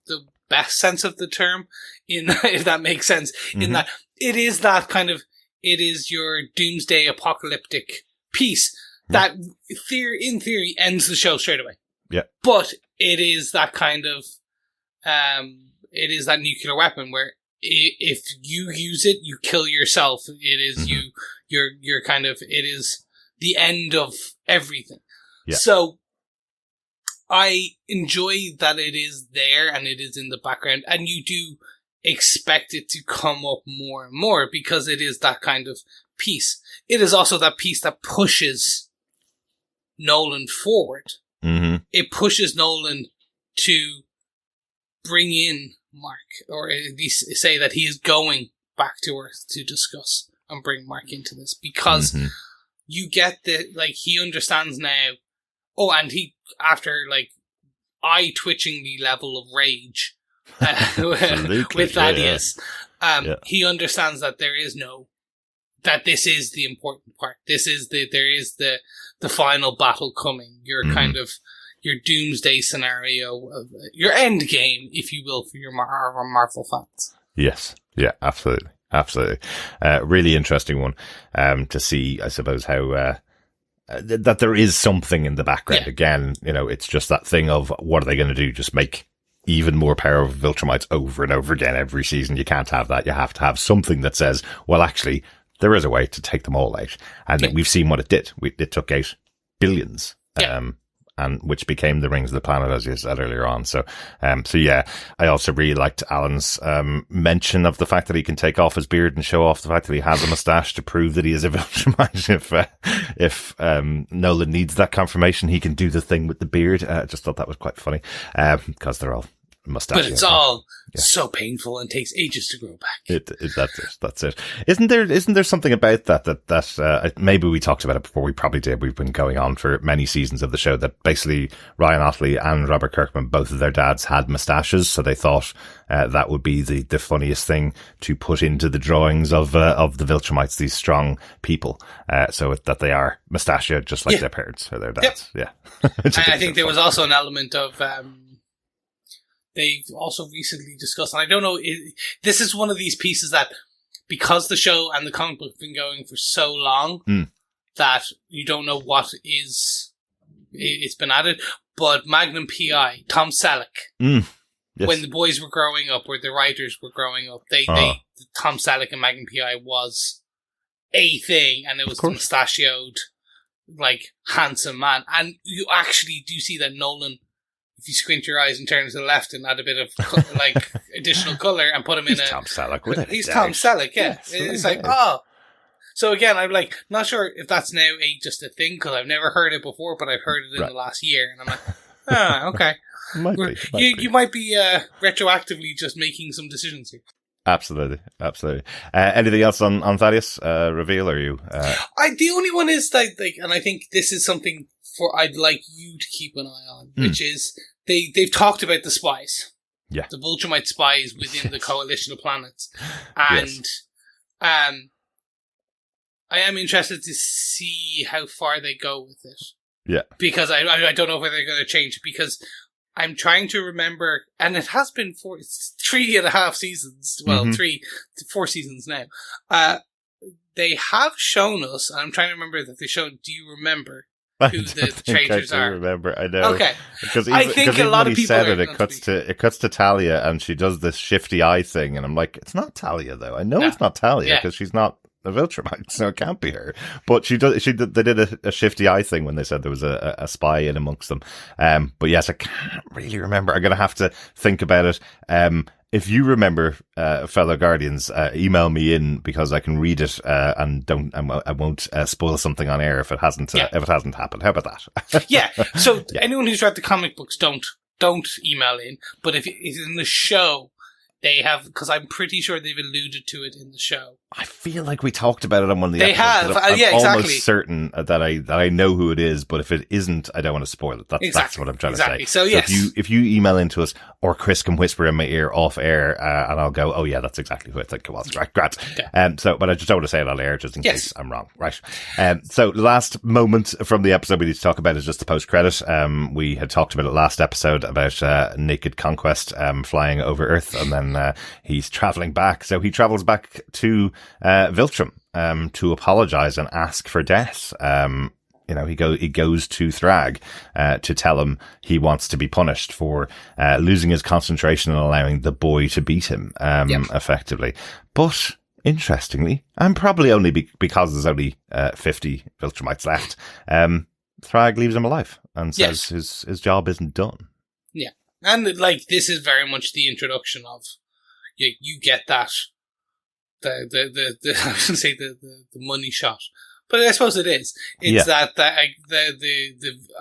the best sense of the term, if that makes sense, in that it is that kind of, it is your doomsday apocalyptic piece that in theory ends the show straight away. Yeah. But it is that kind of, it is that nuclear weapon where if you use it, you kill yourself. It is you're kind of, it is the end of everything. Yeah. So I enjoy that it is there and it is in the background, and you do expect it to come up more and more because it is that kind of piece. It is also that piece that pushes Nolan forward. It pushes Nolan to bring in Mark, or at least say that he is going back to Earth to discuss and bring Mark into this, because you get he understands now. Oh, and he, after eye-twitching the level of rage with Thaddeus, he understands that that this is the important part. There is the final battle coming. Your kind of, your doomsday scenario, your end game, if you will, for your Marvel fans. Yes. Yeah, absolutely. Absolutely. Really interesting one, to see, I suppose, how, that there is something in the background. Yeah. Again, it's just that thing of what are they going to do? Just make even more powerful Viltrumites over and over again every season. You can't have that. You have to have something that says, well, actually, there is a way to take them all out. And we've seen what it did. It took out billions. And which became the Rings of the Planet, as you said earlier on. So yeah, I also really liked Alan's mention of the fact that he can take off his beard and show off the fact that he has a mustache to prove that he is a Viltrumite. If Nolan needs that confirmation, he can do the thing with the beard. I just thought that was quite funny, because they're all mustachio. But it's all so painful and takes ages to grow back. That's it. Isn't there something about that maybe we talked about it before? We probably did. We've been going on for many seasons of the show that basically Ryan Ottley and Robert Kirkman, both of their dads had mustaches, so they thought that would be the funniest thing to put into the drawings of the Viltrumites, these strong people, so that they are mustachioed just like their parents or their dads. Yep. Yeah. I think there was also an element of they've also recently discussed, and I don't know, this is one of these pieces that, because the show and the comic book have been going for so long, that you don't know what it's been added, but Magnum P.I., Tom Selleck, yes. when the boys were growing up, or the writers were growing up, Tom Selleck and Magnum P.I. was a thing, and it was the mustachioed, like, handsome man. And you actually do see that Nolan, if you squint your eyes and turn to the left and add a bit of like additional color and put him in Tom Selleck. He's Tom Selleck, yeah. It's like, oh. So again, I'm like, not sure if that's now just a thing, because I've never heard it before, but I've heard it in the last year, and I'm like, okay. You might be retroactively just making some decisions here. Absolutely. Anything else on Thaddeus reveal? Or you? The only one is that, like, and I think this is something I'd like you to keep an eye on, which is they've talked about the spies, the Viltrumite spies within the coalition of planets, and I am interested to see how far they go with it. Yeah, because I don't know whether they're going to change, because I'm trying to remember, and it has been 3.5 seasons. Well, 4 seasons now. They have shown us, and I'm trying to remember that they showed. Do you remember who the traitors are? I remember. I know. Okay, because I think a lot of people said it cuts to Talia, and she does this shifty eye thing, and I'm like, it's not Talia though. I know it's not Talia because she's not a Viltrumite, so it can't be her. But they did a shifty eye thing when they said there was a spy in amongst them. But yes, I can't really remember. I'm going to have to think about it. If you remember, fellow Guardians, email me in, because I can read it, and I won't spoil something on air if it hasn't happened. How about that? Yeah. So anyone who's read the comic books, don't email in. But if it's in the show, they have, because I'm pretty sure they've alluded to it in the show. I feel like we talked about it on one of the They episodes. have, I'm exactly. almost certain that I know who it is, but if it isn't, I don't want to spoil it. That's what I'm trying to say. So yes. If you email into us, or Chris can whisper in my ear off air, and I'll go, oh yeah, that's exactly who I think it was. Right, great. But I just don't want to say it on air, just in case I'm wrong. Right. So last moment from the episode we need to talk about is just the post credit. We had talked about it last episode about Naked Conquest flying over Earth, and then he's traveling back. So he travels back to Viltrum to apologize and ask for death. He goes to Thrag to tell him he wants to be punished for losing his concentration and allowing the boy to beat him effectively. But interestingly, and probably only because there's only 50 Viltrumites left, Thrag leaves him alive and says his job isn't done. Yeah, and like, this is very much the introduction of you get that. I was going to say the money shot, but I suppose it is. It's that the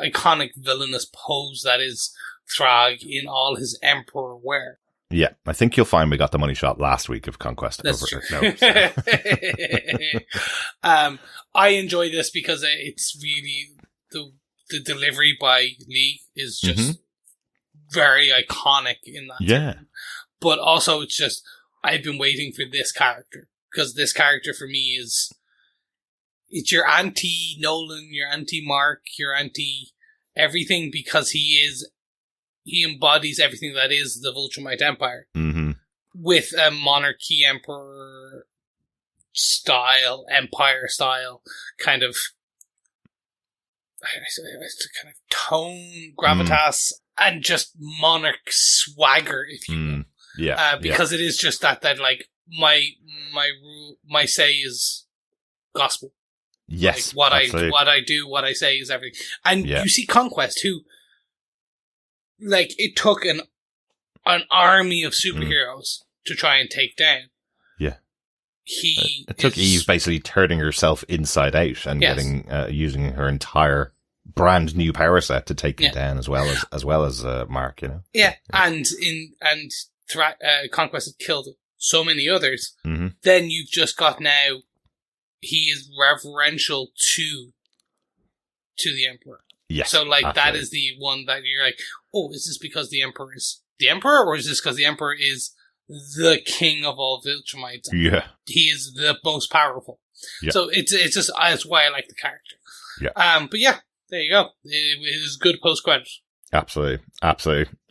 iconic villainous pose that is Thrag in all his emperor wear. Yeah, I think you'll find we got the money shot last week of Conquest. That's over. True. No, I enjoy this because it's really the delivery by Lee is just very iconic in that. Yeah, time. But also it's just, I've been waiting for this character, because this character for me it's your anti-Nolan, your anti-Mark, your anti-everything, because he embodies everything that is the Viltrumite Empire with a monarchy emperor style, empire style kind of tone, gravitas, and just monarch swagger, if you will. Because it is just that like my say is gospel. Yes, like what I do, what I say is everything. And you see Conquest, who, like, it took an army of superheroes to try and take down. Yeah, it took Eve basically turning herself inside out and getting using her entire brand new power set to take him down as well as Mark, you know. Yeah, and Conquest has killed so many others. Mm-hmm. Then you've just got now. He is reverential to the Emperor. Yes. So like absolutely. that is the one that you're like, oh, is this because the Emperor is the Emperor, or is this because the Emperor is the king of all Viltrumites? Yeah. He is the most powerful. Yeah. So it's just that's why I like the character. Yeah. But yeah, there you go. It was good post credit. Absolutely.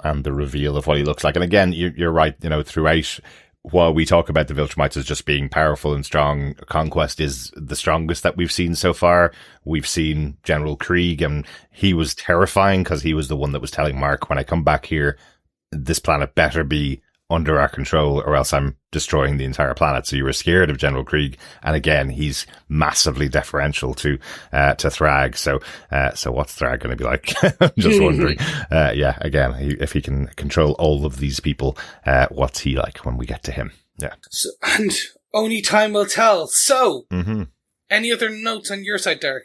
And the reveal of what he looks like. And again, you're right, you know, throughout, while we talk about the Viltrumites as just being powerful and strong, Conquest is the strongest that we've seen so far. We've seen General Krieg, and he was terrifying because he was the one that was telling Mark, when I come back here, this planet better be under our control or else I'm destroying the entire planet. So you were scared of General Krieg. And again, he's massively deferential to Thrag. So what's Thrag going to be like? I'm just wondering. Again, if he can control all of these people, what's he like when we get to him? Yeah. So, and only time will tell. So, mm-hmm. Any other notes on your side, Derek?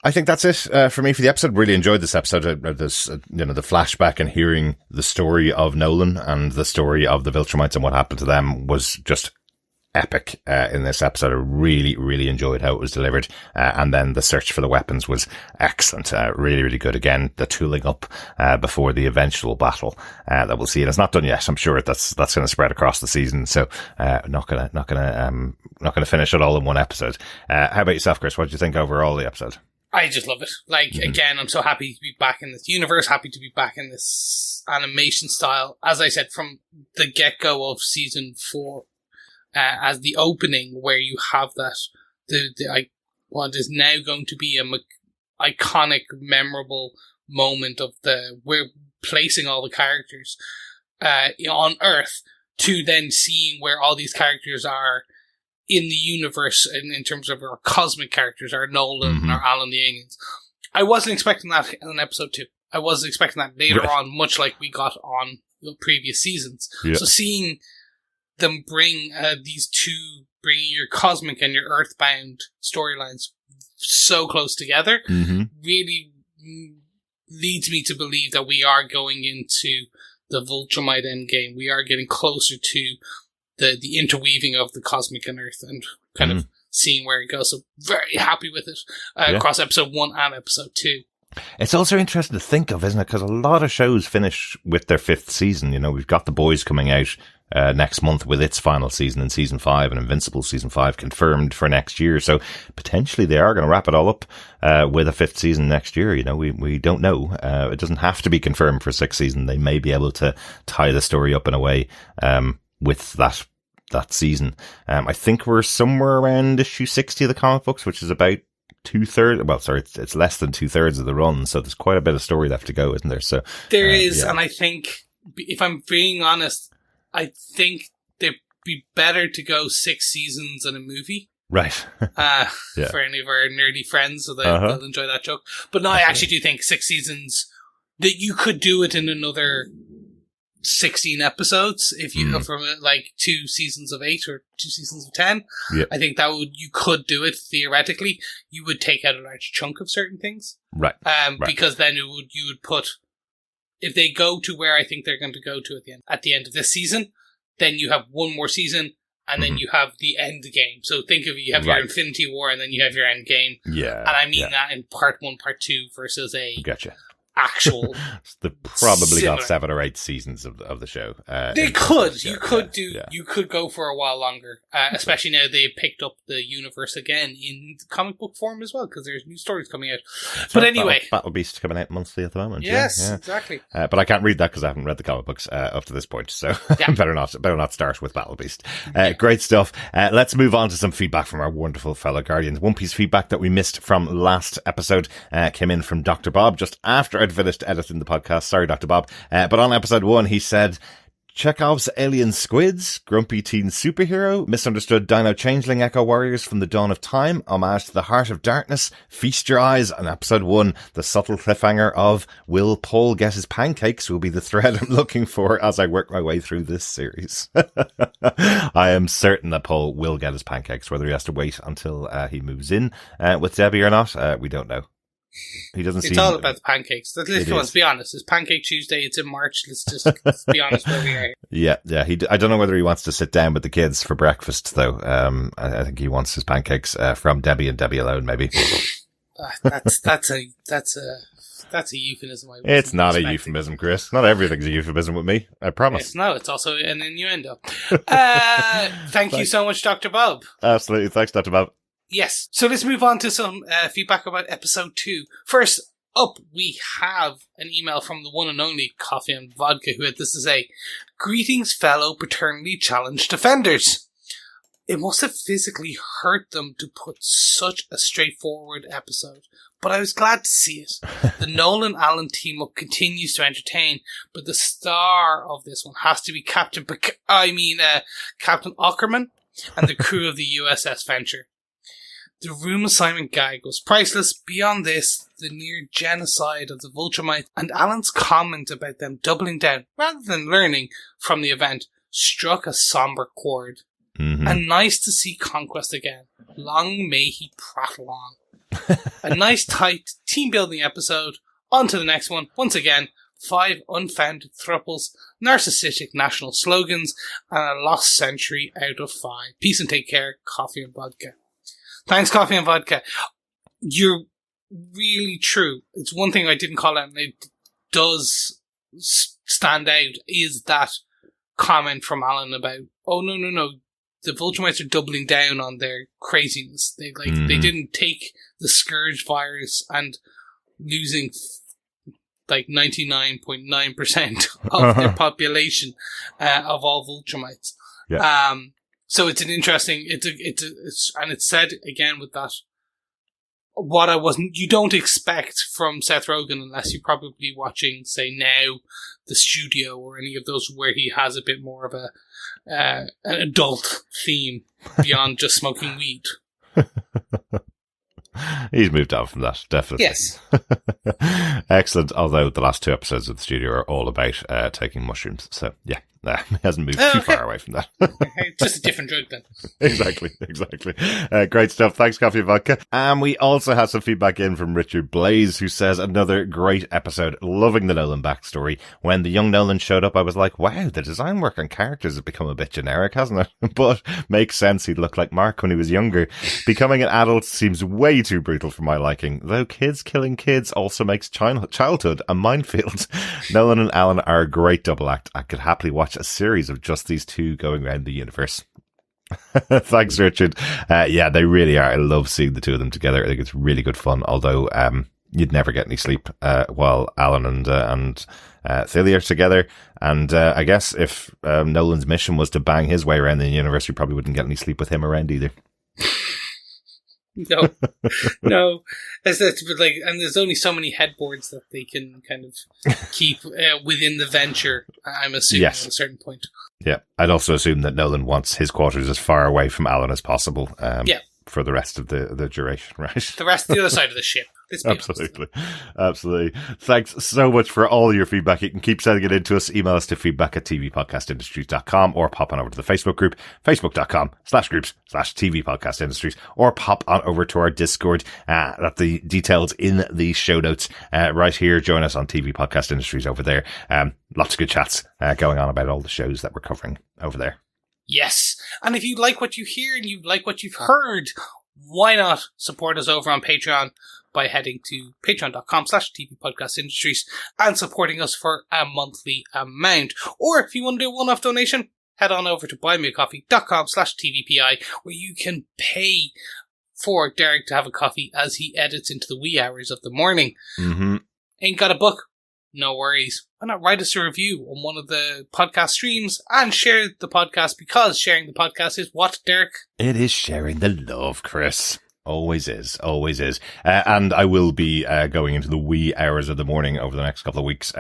I think that's it for me for the episode. Really enjoyed this episode. The flashback and hearing the story of Nolan and the story of the Viltrumites and what happened to them was just epic in this episode. I really, really enjoyed how it was delivered. And then the search for the weapons was excellent. Really, really good. Again, the tooling up before the eventual battle that we'll see. And it's not done yet. I'm sure that's going to spread across the season. So not going to finish it all in one episode. How about yourself, Chris? What did you think overall of the episode? I just love it. Like, again, I'm so happy to be back in this universe, happy to be back in this animation style. As I said, from the get-go of season 4, as the opening, where you have that, what is now going to be a iconic, memorable moment of we're placing all the characters on Earth, to then seeing where all these characters are in the universe, in terms of our cosmic characters, our Nolan, our Alan the Aliens. I wasn't expecting that in episode 2. I wasn't expecting that later on, much like we got on the previous seasons. Yeah. So seeing them bring bringing your cosmic and your earthbound storylines so close together, really leads me to believe that we are going into the Viltrumite endgame. We are getting closer to the interweaving of the cosmic and earth, and kind of seeing where it goes. So very happy with it across episode 1 and episode 2. It's also interesting to think of, isn't it? Because a lot of shows finish with their 5th season. You know, we've got The Boys coming out next month with its final season in season 5, and Invincible season 5 confirmed for next year. So potentially they are going to wrap it all up with a 5th season next year. You know, we don't know. It doesn't have to be confirmed for 6th season. They may be able to tie the story up in a way with that season. I think we're somewhere around issue 60 of the comic books, which is about 2/3. Well, sorry, it's less than 2/3 of the run. So there's quite a bit of story left to go, isn't there? So there is, and I think, if I'm being honest, I think it'd be better to go 6 seasons in a movie. Right. For any of our nerdy friends, so they'll enjoy that joke. But no, I actually do think 6 seasons, that you could do it in another 16 episodes if you from like 2 seasons of 8 or 2 seasons of 10. I think you could do it theoretically. You would take out a large chunk of certain things, right? Because then you would put, if they go to where I think they're going to go to at the end of this season, then you have one more season, and then you have the end game. So think of it, you have your Infinity War, and then you have your end game. Yeah, and I mean that in part 1, part 2 versus a gotcha. Actual. They probably got 7 or 8 seasons of the show. They could. You could go for a while longer, especially now they picked up the universe again in comic book form as well, because there's new stories coming out. But anyway, Battle Beast coming out monthly at the moment. Yes, exactly. But I can't read that because I haven't read the comic books up to this point, so better not start with Battle Beast. Great stuff. Let's move on to some feedback from our wonderful fellow Guardians. One piece of feedback that we missed from last episode came in from Dr. Bob just after I'd finished editing the podcast. Sorry, Dr. Bob. But on episode 1, he said, Chekhov's alien squids, grumpy teen superhero, misunderstood dino changeling echo warriors from the dawn of time, homage to the heart of darkness, feast your eyes on episode 1. The subtle cliffhanger of will Paul get his pancakes will be the thread I'm looking for as I work my way through this series. I am certain that Paul will get his pancakes, whether he has to wait until he moves in with Debbie or not. We don't know. He doesn't seem... It's all about the pancakes. Let's be honest. It's Pancake Tuesday. It's in March. Let's be honest where we are. Yeah. I don't know whether he wants to sit down with the kids for breakfast, though. I think he wants his pancakes from Debbie and Debbie alone, maybe. That's a euphemism. It's not a euphemism, Chris. Not everything's a euphemism with me. I promise. Yes, no, it's also an innuendo. Thank you so much, Dr. Bob. Absolutely. Thanks, Dr. Bob. Yes. So let's move on to some feedback about episode 2. First up, we have an email from the one and only Coffee and Vodka, who had this to say, "Greetings, fellow paternally challenged defenders. It must have physically hurt them to put such a straightforward episode, but I was glad to see it. The Nolan-Allen team-up continues to entertain, but the star of this one has to be Captain Ockerman and the crew of the USS Venture. The room assignment gag was priceless. Beyond this, the near genocide of the Viltrumite and Alan's comment about them doubling down rather than learning from the event struck a somber chord. Mm-hmm. And nice to see Conquest again. Long may he prattle on. A nice tight team building episode. On to the next one. Once again, 5 unfounded thruples, narcissistic national slogans, and a lost century out of 5. Peace and take care, Coffee and Vodka." Thanks, Coffee and Vodka. You're really true. It's one thing I didn't call out, and it does stand out, is that comment from Alan about, oh, no, the Viltrumites are doubling down on their craziness. They didn't take the Scourge virus and losing 99.9% of their population of all Viltrumites. Yeah. So it's an interesting, and it's said again with that, you don't expect from Seth Rogen unless you're probably watching, say now, The Studio or any of those where he has a bit more of an adult theme beyond just smoking weed. He's moved on from that, definitely. Yes. Excellent. Although the last 2 episodes of The Studio are all about taking mushrooms. So, yeah, he hasn't moved too far away from that. Just a different drug then. Exactly. Great stuff. Thanks, Coffee and Vodka. And we also have some feedback in from Richard Blaze, who says, "Another great episode. Loving the Nolan backstory. When the young Nolan showed up, I was like, wow, the design work on characters has become a bit generic, hasn't it? But makes sense. He'd look like Mark when he was younger. Becoming an adult seems way too brutal for my liking, though kids killing kids also makes childhood a minefield. Nolan and Alan are a great double act. I could happily watch a series of just these two going around the universe." Thanks, Richard. Yeah, they really are. I love seeing the two of them together. I think it's really good fun, although you'd never get any sleep while Alan and Celia are together. And I guess if Nolan's mission was to bang his way around the universe, you probably wouldn't get any sleep with him around either. No. And there's only so many headboards that they can kind of keep within the venture, I'm assuming, at a certain point. Yeah, I'd also assume that Nolan wants his quarters as far away from Alan as possible. For the rest of the duration, right? The other side of the ship. Absolutely. Thanks so much for all your feedback. You can keep sending it in to us. Email us to feedback@tvpodcastindustries.com or pop on over to the Facebook group, facebook.com/groups/tvpodcastindustries, or pop on over to our Discord. That the details in the show notes right here. Join us on TV Podcast Industries over there. Lots of good chats going on about all the shows that we're covering over there. Yes. And if you like what you hear and you like what you've heard, why not support us over on Patreon by heading to patreon.com/tvpodcastindustries and supporting us for a monthly amount. Or if you want to do a one-off donation, head on over to buymeacoffee.com/tvpi, where you can pay for Derek to have a coffee as he edits into the wee hours of the morning. Mm-hmm. Ain't got a book? No worries. Why not write us a review on one of the podcast streams and share the podcast, because sharing the podcast is what, Derek? It is sharing the love, Chris. Always is. And I will be going into the wee hours of the morning over the next couple of weeks.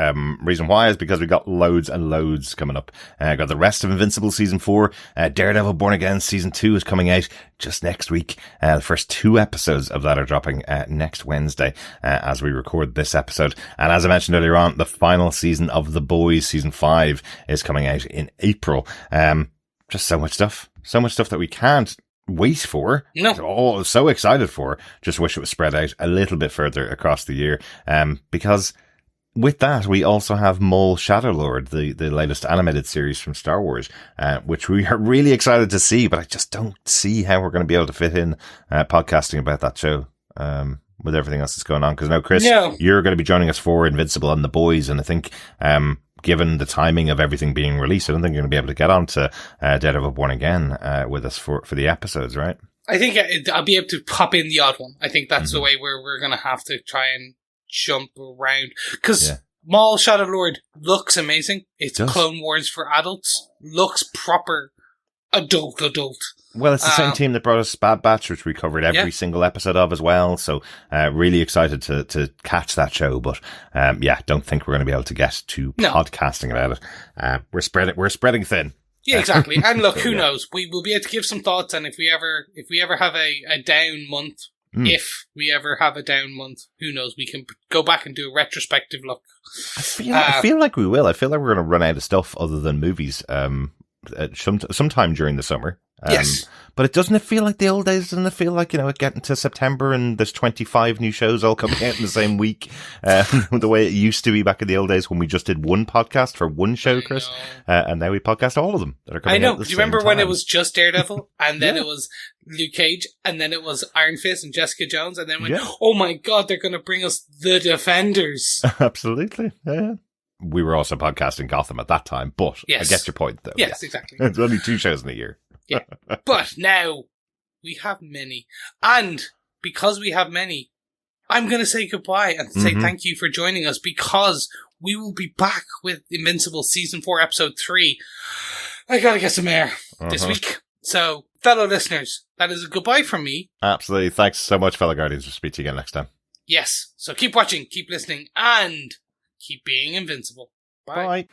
Reason why is because we got loads and loads coming up. Got the rest of Invincible Season 4. Daredevil Born Again Season 2 is coming out just next week. The first 2 episodes of that are dropping next Wednesday as we record this episode. And as I mentioned earlier on, the final season of The Boys Season 5 is coming out in April. Just so much stuff that we can't wait for. No. Oh, so excited for. Just wish it was spread out a little bit further across the year. Because with that, we also have Maul Shadowlord, the latest animated series from Star Wars, which we are really excited to see, but I just don't see how we're going to be able to fit in podcasting about that show with everything else that's going on. Because now, Chris, you're going to be joining us for Invincible and The Boys, and I think given the timing of everything being released, I don't think you're going to be able to get on to Daredevil Born Again with us for the episodes, right? I think I'll be able to pop in the odd one. I think that's the way we're going to have to try and jump around. Because Maul Shadowlord looks amazing. It's Clone Wars for adults. Looks proper adult. Well, it's the same team that brought us Bad Batch, which we covered every single episode of as well. So, really excited to catch that show. But, don't think we're going to be able to get to podcasting about it. We're spreading thin. Yeah, exactly. And look, who knows? We will be able to give some thoughts. And if we ever have a down month, if we ever have a down month, who knows? We can go back and do a retrospective look. I feel like we will. I feel like we're going to run out of stuff other than movies, sometime during the summer. Yes. But doesn't feel like the old days? Doesn't it feel like, getting to September and there's 25 new shows all coming out in the same week? The way it used to be back in the old days when we just did one podcast for one show, Chris. And now we podcast all of them that are coming out at the Do you remember same when time. it was just Daredevil and then it was Luke Cage and then it was Iron Fist and Jessica Jones and then oh my God, they're going to bring us The Defenders. Absolutely. Yeah. We were also podcasting Gotham at that time, but I get your point though. Yes, exactly. It's only 2 shows in a year. Yeah. But now we have many. And because we have many, I'm going to say goodbye and say thank you for joining us because we will be back with Invincible Season 4, Episode 3. I got to get some air this week. So, fellow listeners, that is a goodbye from me. Absolutely. Thanks so much, fellow Guardians. We'll speak to you again next time. Yes. So keep watching, keep listening, and keep being invincible. Bye. Bye.